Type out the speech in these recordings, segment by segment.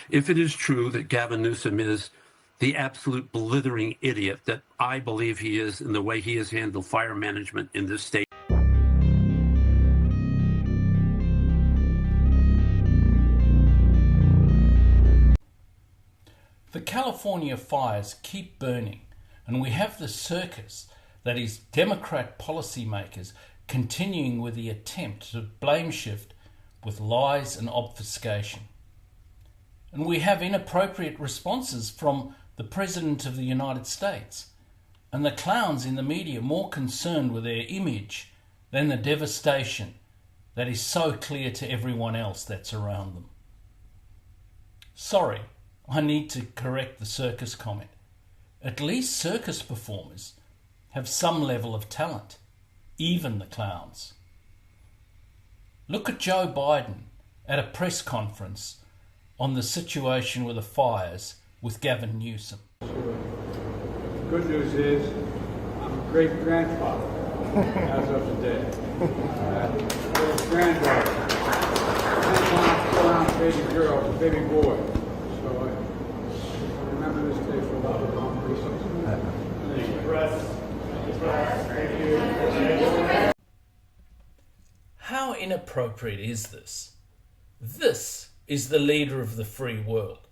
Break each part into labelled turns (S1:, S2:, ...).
S1: if it is true that Gavin Newsom is the absolute blithering idiot that I believe he is in the way he has handled fire management in this state.
S2: The California fires keep burning, and we have the circus that is Democrat policymakers continuing with the attempt to blame shift with lies and obfuscation. And we have inappropriate responses from the President of the United States and the clowns in the media more concerned with their image than the devastation that is so clear to everyone else that's around them. Sorry, I need to correct the circus comment. At least circus performers have some level of talent, even the clowns. Look at Joe Biden at a press conference on the situation with the fires with Gavin Newsom.
S3: Sure. The good news is I'm a great-grandfather as of today. Granddaughter. 10-pound baby girl, a baby boy. So I remember this day for a lot of long reasons.
S2: How inappropriate is this? This is the leader of the free world.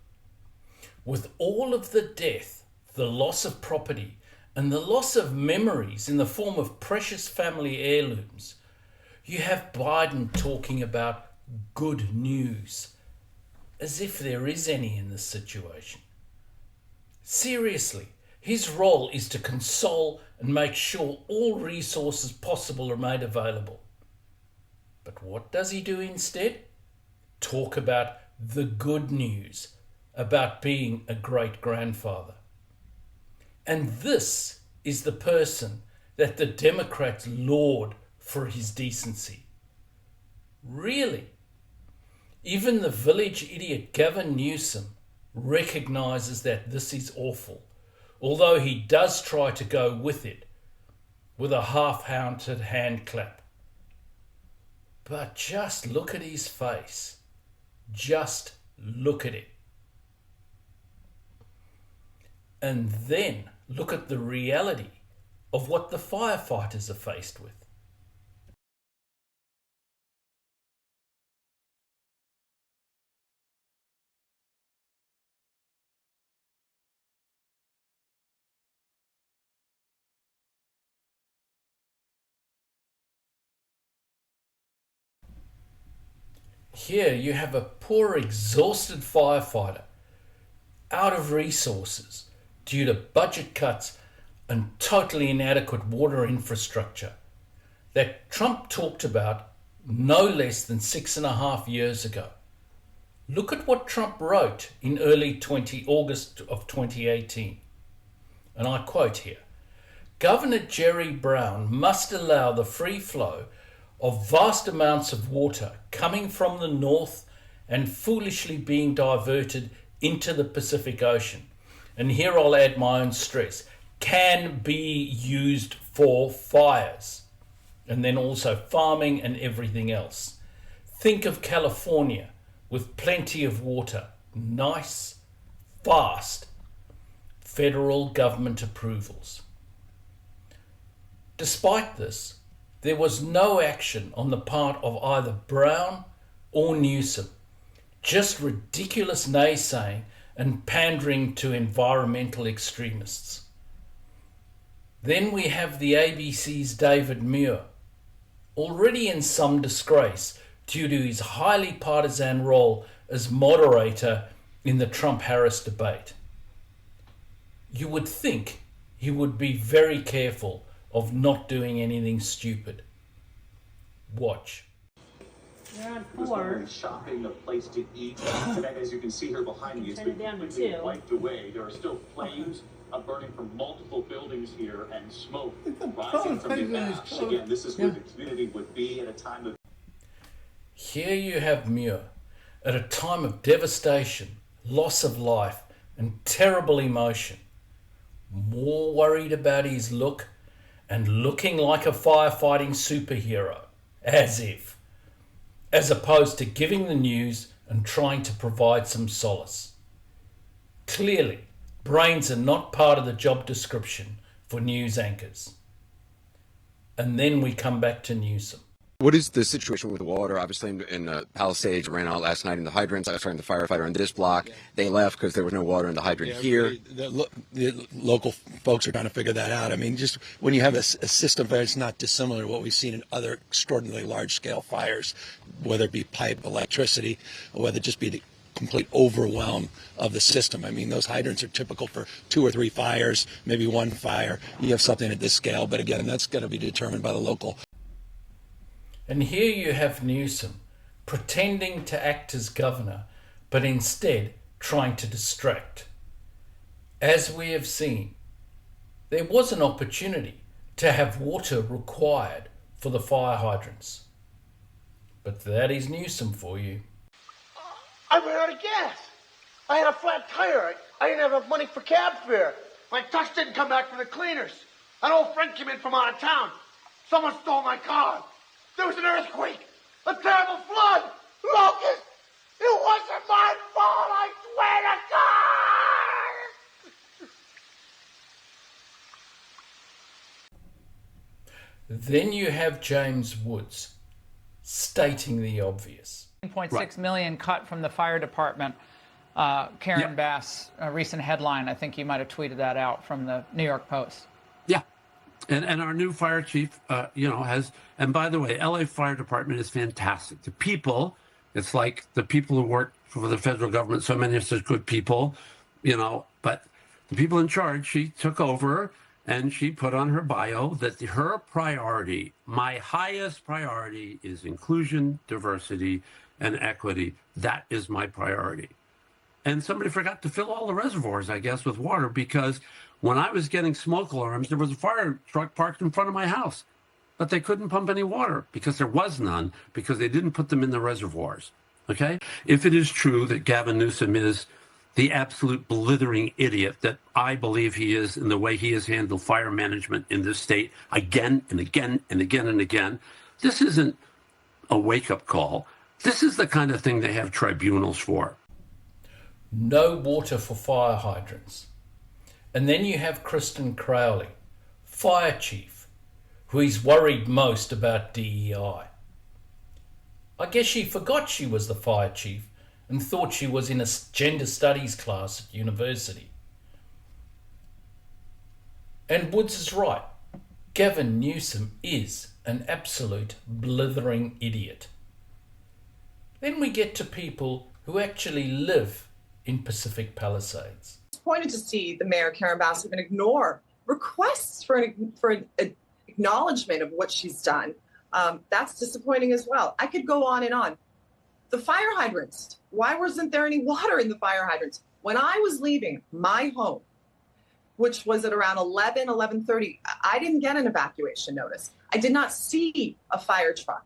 S2: With all of the death, the loss of property, and the loss of memories in the form of precious family heirlooms, you have Biden talking about good news, as if there is any in this situation. Seriously, his role is to console and make sure all resources possible are made available. But what does he do instead? Talk about the good news, about being a great-grandfather. And this is the person that the Democrats laud for his decency. Really? Even the village idiot Gavin Newsom recognizes that this is awful, although he does try to go with it with a half-hearted hand clap. But just look at his face. Just look at it. And then look at the reality of what the firefighters are faced with. Here you have a poor, exhausted firefighter, out of resources due to budget cuts and totally inadequate water infrastructure that Trump talked about no less than 6.5 years ago. Look at what Trump wrote in August of 2018. And I quote here, "Governor Jerry Brown must allow the free flow of vast amounts of water coming from the north and foolishly being diverted into the Pacific Ocean." And here I'll add my own stress, can be used for fires, and then also farming and everything else. Think of California with plenty of water, nice, fast, federal government approvals. Despite this, there was no action on the part of either Brown or Newsom, just ridiculous naysaying and pandering to environmental extremists. Then we have the ABC's David Muir, already in some disgrace due to his highly partisan role as moderator in the Trump-Harris debate. You would think he would be very careful of not doing anything stupid. Watch.
S4: They're on 4.
S5: Shopping, a place to eat. Tonight, as you can see here behind me, it's been completely wiped away. There are still flames burning from multiple buildings here and smoke rising from the ash. Again, this is where the community would be at a time of...
S2: Here you have Muir at a time of devastation, loss of life, and terrible emotion. More worried about his look and looking like a firefighting superhero, as opposed to giving the news and trying to provide some solace. Clearly, brains are not part of the job description for news anchors. And then we come back to Newsom.
S6: What is the situation with the water? Obviously, in Palisades, ran out last night in the hydrants. I was talking to the firefighter in this block. They left because there was no water in the hydrant here.
S7: The local folks are trying to figure that out. I mean, just when you have a system that's not dissimilar to what we've seen in other extraordinarily large-scale fires, whether it be pipe, electricity, or whether it just be the complete overwhelm of the system. I mean, those hydrants are typical for 2 or 3 fires, maybe 1 fire. You have something at this scale, but again, that's going to be determined by the local.
S2: And here you have Newsom pretending to act as governor, but instead trying to distract. As we have seen, there was an opportunity to have water required for the fire hydrants. But that is Newsom for you.
S8: I ran out of gas. I had a flat tire. I didn't have enough money for cab fare. My tux didn't come back from the cleaners. An old friend came in from out of town. Someone stole my car. There was an earthquake, a terrible flood, locust. It wasn't my fault, I swear to God!
S2: Then you have James Woods stating the obvious.
S9: $1.6 million cut from the fire department. Karen Bass, a recent headline, I think you might have tweeted that out from the New York Post.
S1: Yeah. And our new fire chief, has, and by the way, LA Fire Department is fantastic. The people, it's like the people who work for the federal government, so many of such good people, but the people in charge, she took over and she put on her bio that her priority, my highest priority, is inclusion, diversity, and equity. That is my priority. And somebody forgot to fill all the reservoirs, I guess, with water, because when I was getting smoke alarms, there was a fire truck parked in front of my house, but they couldn't pump any water because there was none, because they didn't put them in the reservoirs. Okay? If it is true that Gavin Newsom is the absolute blithering idiot that I believe he is in the way he has handled fire management in this state again and again and again and again, this isn't a wake-up call. This is the kind of thing they have tribunals for.
S2: No water for fire hydrants. And then you have Kristen Crowley, fire chief, who is worried most about DEI. I guess she forgot she was the fire chief and thought she was in a gender studies class at university. And Woods is right. Gavin Newsom is an absolute blithering idiot. Then we get to people who actually live in Pacific Palisades.
S10: Disappointed to see the mayor, Karen Bass, even ignore requests for an acknowledgement of what she's done. That's disappointing as well. I could go on and on. The fire hydrants. Why wasn't there any water in the fire hydrants? When I was leaving my home, which was at around 11:30, I didn't get an evacuation notice. I did not see a fire truck.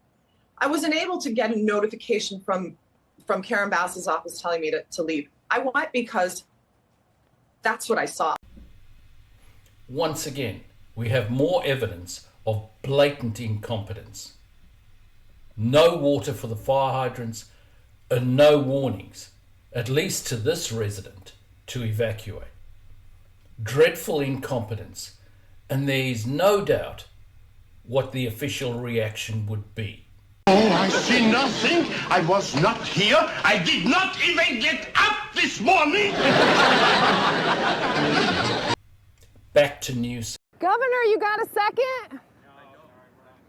S10: I wasn't able to get a notification from Karen Bass's office telling me to leave. I went because that's what I saw.
S2: Once again, we have more evidence of blatant incompetence. No water for the fire hydrants and no warnings, at least to this resident, to evacuate. Dreadful incompetence, and there is no doubt what the official reaction would be.
S8: Oh, I see nothing. I was not here. I did not even get up this morning.
S2: Back to Newsom.
S4: Governor, you got a second?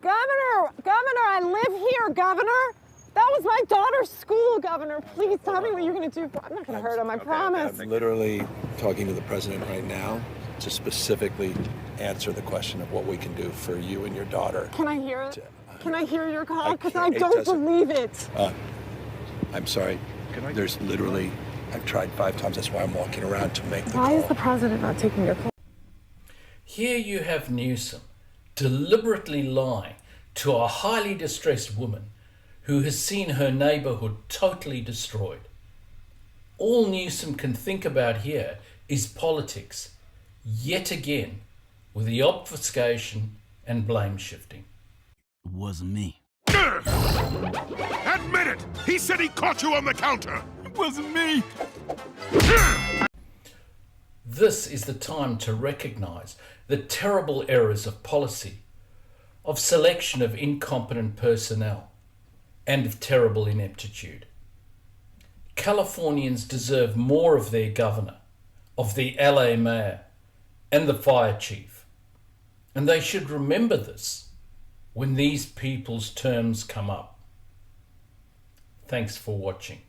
S4: Governor, I live here, Governor. That was my daughter's school, Governor. Please tell me what you're going to do. I'm not going to hurt him, I promise.
S7: I'm literally talking to the president right now to specifically answer the question of what we can do for you and your daughter.
S4: Can I hear it? Can I hear your call? Because I don't believe it.
S7: I'm sorry. There's literally, I've tried 5 times. That's why I'm walking around to make the call.
S4: Why is the president not taking your call?
S2: Here you have Newsom deliberately lying to a highly distressed woman who has seen her neighbourhood totally destroyed. All Newsom can think about here is politics, yet again, with the obfuscation and blame shifting.
S11: It wasn't me. Admit it! He said he caught you on the counter! It wasn't me!
S2: This is the time to recognise the terrible errors of policy, of selection of incompetent personnel, and of terrible ineptitude. Californians deserve more of their governor, of the LA mayor, and the fire chief. And they should remember this when these people's terms come up. Thanks for watching.